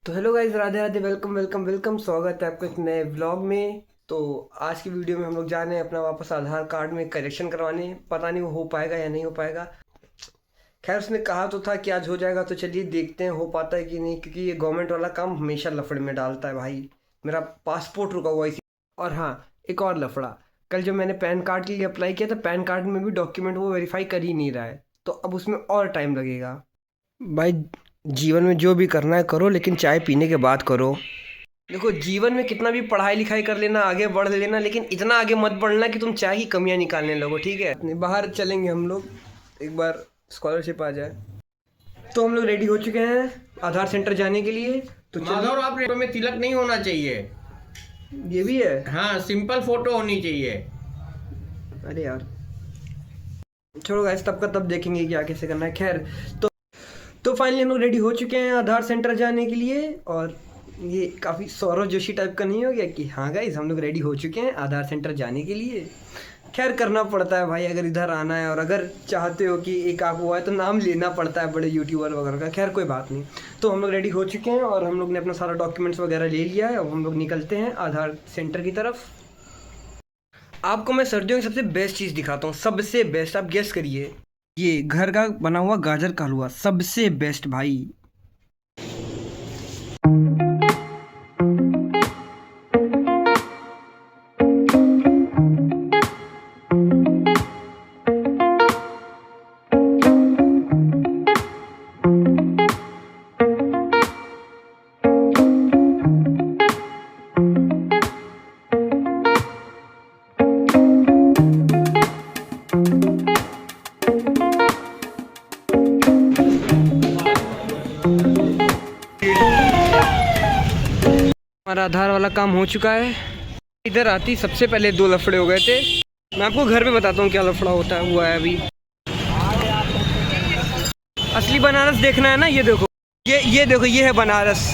तो hello guys, Radhe Radhe, welcome welcome welcome. स्वागत है आपका एक नए व्लॉग में। तो आज की वीडियो में हम लोग जा रहे हैं अपना वापस आधार कार्ड में करेक्शन करवाने। पता नहीं वो हो पाएगा या नहीं हो पाएगा। खैर उसने कहा तो था कि आज हो जाएगा, तो चलिए देखते हैं हो पाता है कि नहीं, क्योंकि ये गवर्नमेंट वाला काम हमेशा लफड़े में डालता है भाई। मेरा पासपोर्ट रुका हुआ है इसी। और हाँ, एक और लफड़ा। कल जो मैंने पैन कार्ड के लिए अप्लाई किया था, पैन कार्ड में भी डॉक्यूमेंट वो वेरीफाई कर ही नहीं रहा है, तो अब उसमें और टाइम लगेगा। भाई, जीवन में जो भी करना है करो, लेकिन चाय पीने के बाद करो। देखो, जीवन में कितना भी पढ़ाई लिखाई कर लेना, आगे बढ़ लेना, लेकिन इतना आगे मत बढ़ना कि तुम चाय की कमियां निकालने लगो, ठीक है। नहीं, बाहर चलेंगे हम लोग, एक बार स्कॉलरशिप आ जाए। तो हम लोग रेडी हो चुके हैं आधार सेंटर जाने के लिए। तो माधव, आप फोटो में तिलक नहीं होना चाहिए। ये भी है। हाँ, सिंपल फोटो होनी चाहिए। अरे यार, छोड़ो गाइस, तब का तब देखेंगे क्या कैसे करना है। खैर, तो फाइनली हम लोग रेडी हो चुके हैं आधार सेंटर जाने के लिए। और ये काफ़ी सौरव जोशी टाइप का नहीं हो गया कि हाँ गाइस हम लोग रेडी हो चुके हैं आधार सेंटर जाने के लिए। खैर, करना पड़ता है भाई, अगर इधर आना है और अगर चाहते हो कि एक आग हुआ है तो नाम लेना पड़ता है बड़े यूट्यूबर वगैरह का। खैर कोई बात नहीं। तो हम लोग रेडी हो चुके हैं और हम लोग ने अपना सारा डॉक्यूमेंट्स वगैरह ले लिया है। अब हम लोग निकलते हैं आधार सेंटर की तरफ। आपको मैं सर्दियों की सबसे बेस्ट चीज़ दिखाता हूँ, सबसे बेस्ट। आप गेस करिए। ये घर का बना हुआ गाजर का हलवा, सबसे बेस्ट भाई। हमारा आधार वाला काम हो चुका है। इधर आती सबसे पहले दो लफड़े हो गए थे। मैं आपको घर पे बताता हूँ क्या लफड़ा होता है हुआ है अभी। असली बनारस देखना है ना, ये देखो, ये देखो, ये है बनारस।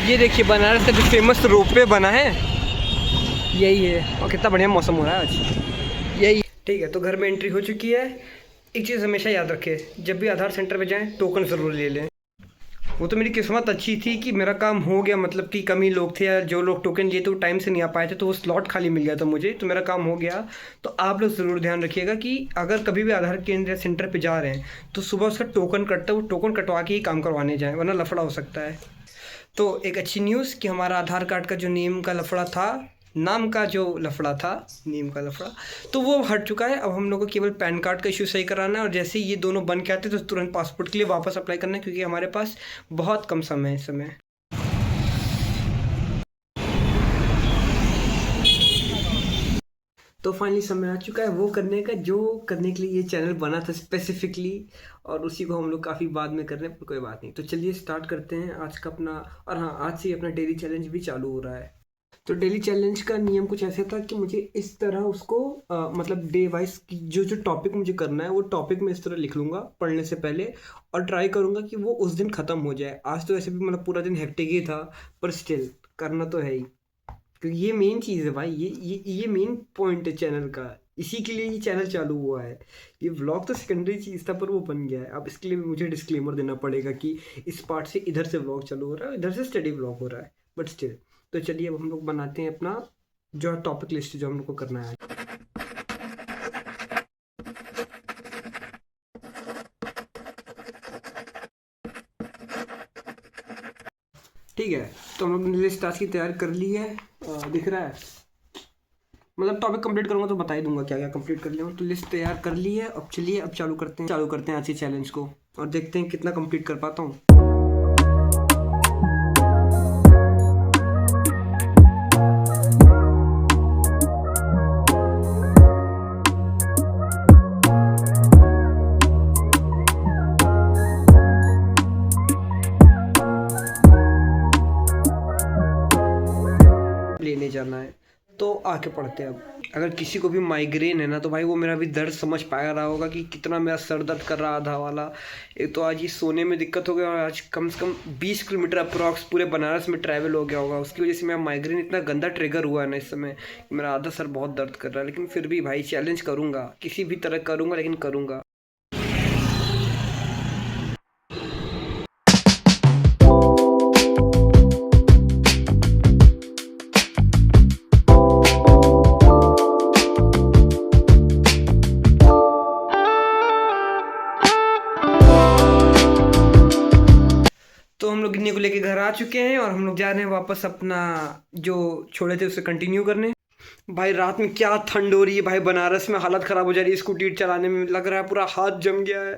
ये देखिए बनारस का जो फेमस रोपवे बना है, यही है। और कितना बढ़िया मौसम हो रहा है आज, यही। ठीक है, तो घर में एंट्री हो चुकी है। एक चीज़ हमेशा याद रखें, जब भी आधार सेंटर पे जाएं टोकन ज़रूर ले लें। वो तो मेरी किस्मत अच्छी थी कि मेरा काम हो गया, मतलब कि कम ही लोग थे या जो लोग टोकन दिए थे वो टाइम से नहीं आ पाए थे, तो वो स्लॉट खाली मिल गया था मुझे, तो मेरा काम हो गया। तो आप लोग ज़रूर ध्यान रखिएगा कि अगर कभी भी आधार केंद्र या सेंटर पे जा रहे हैं तो सुबह उसका टोकन कटता है, वो टोकन कटवा के ही काम करवाने जाएँ, वरना लफड़ा हो सकता है। तो एक अच्छी न्यूज़ कि हमारा आधार कार्ड का जो नेम का लफड़ा था, नाम का जो लफड़ा था, नेम का लफड़ा, तो वो हट चुका है। अब हम लोग को केवल पैन कार्ड का इशू सही कराना है, और जैसे ही ये दोनों बन के आते तो तुरंत पासपोर्ट के लिए वापस अप्लाई करना है, क्योंकि हमारे पास बहुत कम समय है इस समय। तो फाइनली समय आ चुका है वो करने का जो करने के लिए ये चैनल बना था स्पेसिफिकली, और उसी को हम लोग काफ़ी बाद में कर रहे हैं, पर कोई बात नहीं। तो चलिए स्टार्ट करते हैं आज का अपना। और हाँ, आज से ही अपना डेली चैलेंज भी चालू हो रहा है। तो डेली चैलेंज का नियम कुछ ऐसे था कि मुझे इस तरह उसको मतलब डे वाइज जो जो टॉपिक मुझे करना है वो टॉपिक मैं इस तरह लिख लूँगा पढ़ने से पहले, और ट्राई करूँगा कि वो उस दिन ख़त्म हो जाए। आज तो ऐसे भी मतलब पूरा दिन हेक्टिक ही था, पर स्टिल करना तो है ही, क्योंकि ये मेन चीज़ है भाई। ये मेन पॉइंट है चैनल का, इसी के लिए ये चैनल चालू हुआ है। ये व्लॉग तो सेकेंडरी चीज़ था, पर वो बन गया है। अब इसके लिए भी मुझे डिस्क्लेमर देना पड़ेगा कि इस पार्ट से इधर से व्लॉग चालू हो रहा है, इधर से स्टडी व्लॉग हो रहा है, बट स्टिल। तो चलिए अब हम लोग बनाते हैं अपना जो टॉपिक लिस्ट जो हम लोग को करना है। ठीक है, तो हम लोग ने लिस्ट आज की तैयार कर ली है। दिख रहा है, मतलब टॉपिक कंप्लीट करूंगा तो बता ही दूंगा क्या क्या कंप्लीट कर लिया हूँ। तो लिस्ट तैयार कर ली है। अब चलिए अब चालू करते हैं आज के चैलेंज को, और देखते हैं कितना कंप्लीट कर पाता हूँ। लेने जाना है, तो आके पढ़ते हैं। अब अगर किसी को भी माइग्रेन है ना, तो भाई वो मेरा भी दर्द समझ पाया रहा होगा कि कितना मेरा सर दर्द कर रहा आधा वाला। एक तो आज ये सोने में दिक्कत हो गया, और आज कम से कम 20 किलोमीटर अप्रॉक्स पूरे बनारस में ट्रैवल हो गया होगा, उसकी वजह से मेरा माइग्रेन इतना गंदा ट्रिगर हुआ है ना इस समय, मेरा आधा सर बहुत दर्द कर रहा है। लेकिन फिर भी भाई चैलेंज करूँगा, किसी भी तरह करूँगा, लेकिन करूँगा। तो हम लोग गिन्नी को लेके घर आ चुके हैं और हम लोग जा रहे हैं वापस अपना जो छोड़े थे उसे कंटिन्यू करने। भाई रात में क्या ठंड हो रही है भाई, बनारस में हालत ख़राब हो जा रही है। स्कूटी चलाने में लग रहा है पूरा हाथ जम गया है।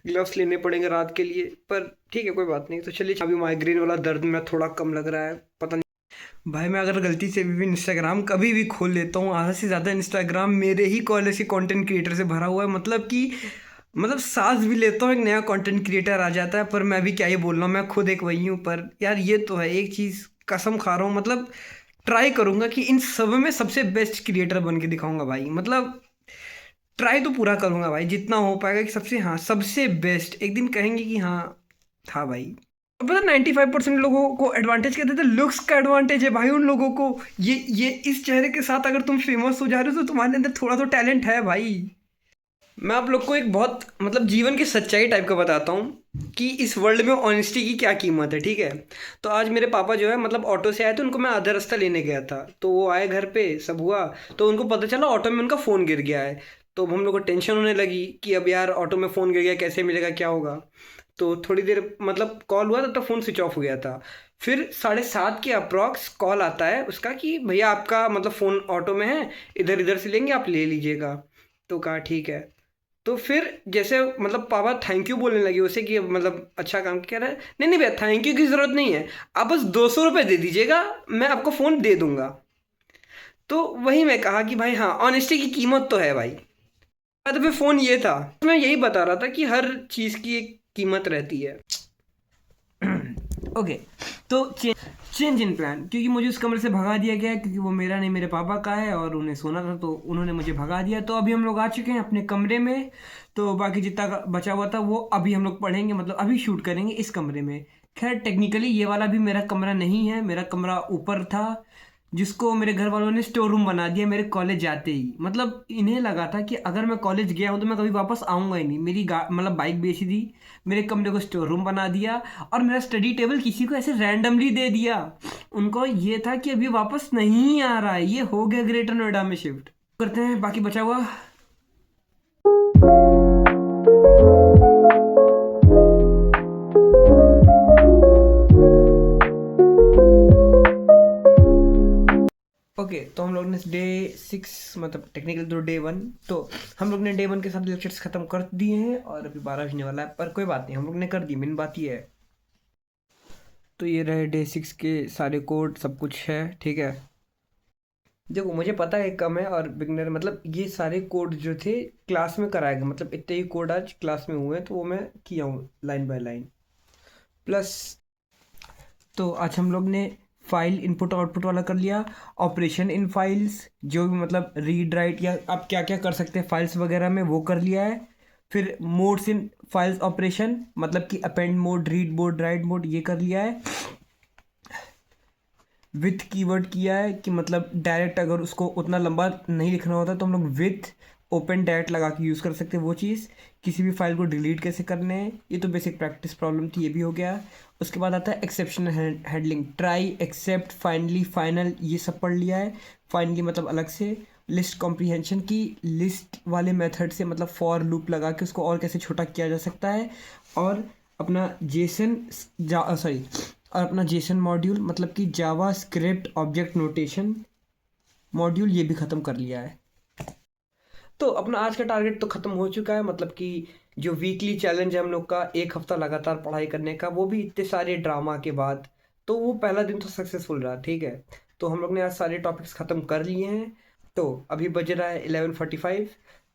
ग्लव्स लेने पड़ेंगे रात के लिए, पर ठीक है कोई बात नहीं। तो चलिए, अभी माइग्रेन वाला दर्द में थोड़ा कम लग रहा है, पता नहीं भाई। मैं अगर गलती से भी इंस्टाग्राम कभी भी खोल लेता हूँ, आधा से ज़्यादा इंस्टाग्राम मेरे ही कॉलेज के कंटेंट क्रिएटर से भरा हुआ है। मतलब सांस भी लेता हूँ एक नया कंटेंट क्रिएटर आ जाता है। पर मैं भी क्या ही बोल रहा हूँ, मैं खुद एक वही हूँ। पर यार ये तो है, एक चीज़ कसम खा रहा हूँ, मतलब ट्राई करूँगा कि इन सब में सबसे बेस्ट क्रिएटर बन के दिखाऊंगा भाई। मतलब ट्राई तो पूरा करूँगा भाई, जितना हो पाएगा कि सबसे, हाँ सबसे बेस्ट। एक दिन कहेंगे कि हाँ था भाई। अब पता 95% लोगों को एडवांटेज कहते थे, लुक्स का एडवांटेज है भाई उन लोगों को। ये इस चेहरे के साथ अगर तुम फेमस हो जा रहे हो तो तुम्हारे अंदर थोड़ा तो टैलेंट है भाई। मैं आप लोग को एक बहुत मतलब जीवन की सच्चाई टाइप का बताता हूँ कि इस वर्ल्ड में ऑनेस्टी की क्या कीमत है, ठीक है। तो आज मेरे पापा जो है मतलब ऑटो से आए थे, उनको मैं आधा रास्ता लेने गया था। तो वो आए घर पे, सब हुआ, तो उनको पता चला ऑटो में उनका फ़ोन गिर गया है। तो हम लोग को टेंशन होने लगी कि अब यार ऑटो में फ़ोन गिर गया, कैसे मिलेगा, क्या होगा। तो थोड़ी देर मतलब कॉल हुआ तब तक फ़ोन स्विच ऑफ हो गया था। फिर 7:30 के अप्रॉक्स कॉल आता है उसका कि भैया आपका मतलब फ़ोन ऑटो में है, इधर इधर से लेंगे, आप ले लीजिएगा। तो कहा ठीक है। तो फिर जैसे मतलब पापा थैंक यू बोलने लगे उसे कि मतलब अच्छा काम कह रहा है। नहीं नहीं भैया, थैंक यू की ज़रूरत नहीं है, आप बस 200 रुपये दे दीजिएगा, मैं आपको फ़ोन दे दूंगा। तो वही मैं कहा कि भाई हाँ, ऑनेस्टी की कीमत तो है भाई। तो फिर फ़ोन ये था, मैं यही बता रहा था कि हर चीज़ की एक कीमत रहती है। ओके तो चेंज इन प्लान, क्योंकि मुझे उस कमरे से भगा दिया गया है, क्योंकि वो मेरा नहीं मेरे पापा का है और उन्हें सोना था, तो उन्होंने मुझे भगा दिया। तो अभी हम लोग आ चुके हैं अपने कमरे में। तो बाकी जितना बचा हुआ था वो अभी हम लोग पढ़ेंगे, मतलब अभी शूट करेंगे इस कमरे में। खैर टेक्निकली ये वाला भी मेरा कमरा नहीं है, मेरा कमरा ऊपर था, जिसको मेरे घर वालों ने स्टोर रूम बना दिया मेरे कॉलेज जाते ही। मतलब इन्हें लगा था कि अगर मैं कॉलेज गया हूँ तो मैं कभी वापस आऊँगा ही नहीं। मेरी मतलब बाइक बेची दी, मेरे कमरे को स्टोर रूम बना दिया और मेरा स्टडी टेबल किसी को ऐसे रैंडमली दे दिया। उनको ये था कि अभी वापस नहीं आ रहा है, ये हो गया ग्रेटर नोएडा में शिफ्ट। करते हैं बाकी बचा हुआ। ओके तो हम लोग ने डे 6 मतलब टेक्निकल तो डे 1, तो हम लोग ने डे 1 के साथ लेक्चर्स खत्म कर दिए हैं और अभी 12 बजने वाला है। पर कोई बात नहीं, हम लोग ने कर दी, मेन बात ये है। तो ये रहे डे 6 के सारे कोड, सब कुछ है, ठीक है। देखो मुझे पता है कम है और बिगनर, मतलब ये सारे कोड जो थे क्लास में कराए गए, मतलब इतने ही कोड आज क्लास में हुए हैं, तो वो मैं किया हूँ लाइन बाय लाइन। प्लस तो आज हम लोग ने फाइल इनपुट आउटपुट वाला कर लिया, ऑपरेशन इन फाइल्स, जो भी मतलब रीड राइट या आप क्या क्या कर सकते हैं फाइल्स वगैरह में, वो कर लिया है। फिर मोड्स इन फाइल्स ऑपरेशन, मतलब कि append mode, read mode, right mode, ये कर लिया है। विथ कीवर्ड किया है कि मतलब डायरेक्ट अगर उसको उतना लंबा नहीं लिखना होता तो हम लोग विथ ओपन डायरेक्ट लगा के यूज़ कर सकते हैं वो चीज़। किसी भी फाइल को डिलीट कैसे करने हैं, ये तो बेसिक प्रैक्टिस प्रॉब्लम थी, ये भी हो गया। उसके बाद आता है exception handling, try, except, finally, final, ये सब पढ़ लिया है। फाइनली मतलब अलग से। लिस्ट कॉम्प्रीहेंशन की लिस्ट वाले मेथड से मतलब फॉर लूप लगा के उसको और कैसे छोटा किया जा सकता है। और अपना जेसन मॉड्यूल, मतलब कि जावा स्क्रिप्ट ऑब्जेक्ट नोटेशन मॉड्यूल, ये भी ख़त्म कर लिया है। तो अपना आज का टारगेट तो ख़त्म हो चुका है, मतलब कि जो वीकली चैलेंज है हम लोग का 1 हफ्ता लगातार पढ़ाई करने का, वो भी इतने सारे ड्रामा के बाद, तो वो पहला दिन तो सक्सेसफुल रहा, ठीक है। तो हम लोग ने आज सारे टॉपिक्स ख़त्म कर लिए हैं। तो अभी बज रहा है 11:45,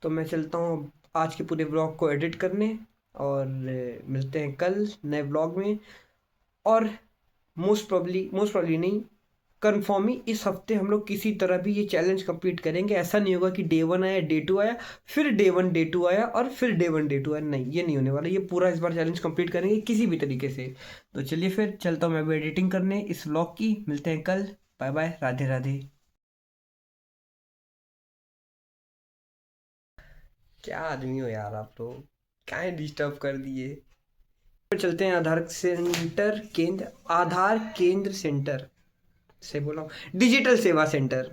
तो मैं चलता हूँ आज के पूरे व्लॉग को एडिट करने और मिलते हैं कल नए व्लॉग में। और मोस्ट प्रॉब्ली नहीं, कन्फर्म ही इस हफ्ते हम लोग किसी तरह भी ये चैलेंज कंप्लीट करेंगे। ऐसा नहीं होगा कि डे 1 आया, डे 2 आया, फिर डे 1 डे 2 आया और फिर डे 1 डे 2 आया, नहीं ये नहीं होने वाला। ये पूरा इस बार चैलेंज कंप्लीट करेंगे किसी भी तरीके से। तो चलिए फिर चलता हूँ मैं भी एडिटिंग करने इस व्लॉग की। मिलते हैं कल, बाय बाय, राधे राधे। क्या आदमी हो यार आप लोग, क्या डिस्टर्ब कर दिए। फिर चलते हैं आधार केंद्र सेंटर से बोला हूँ, डिजिटल सेवा सेंटर।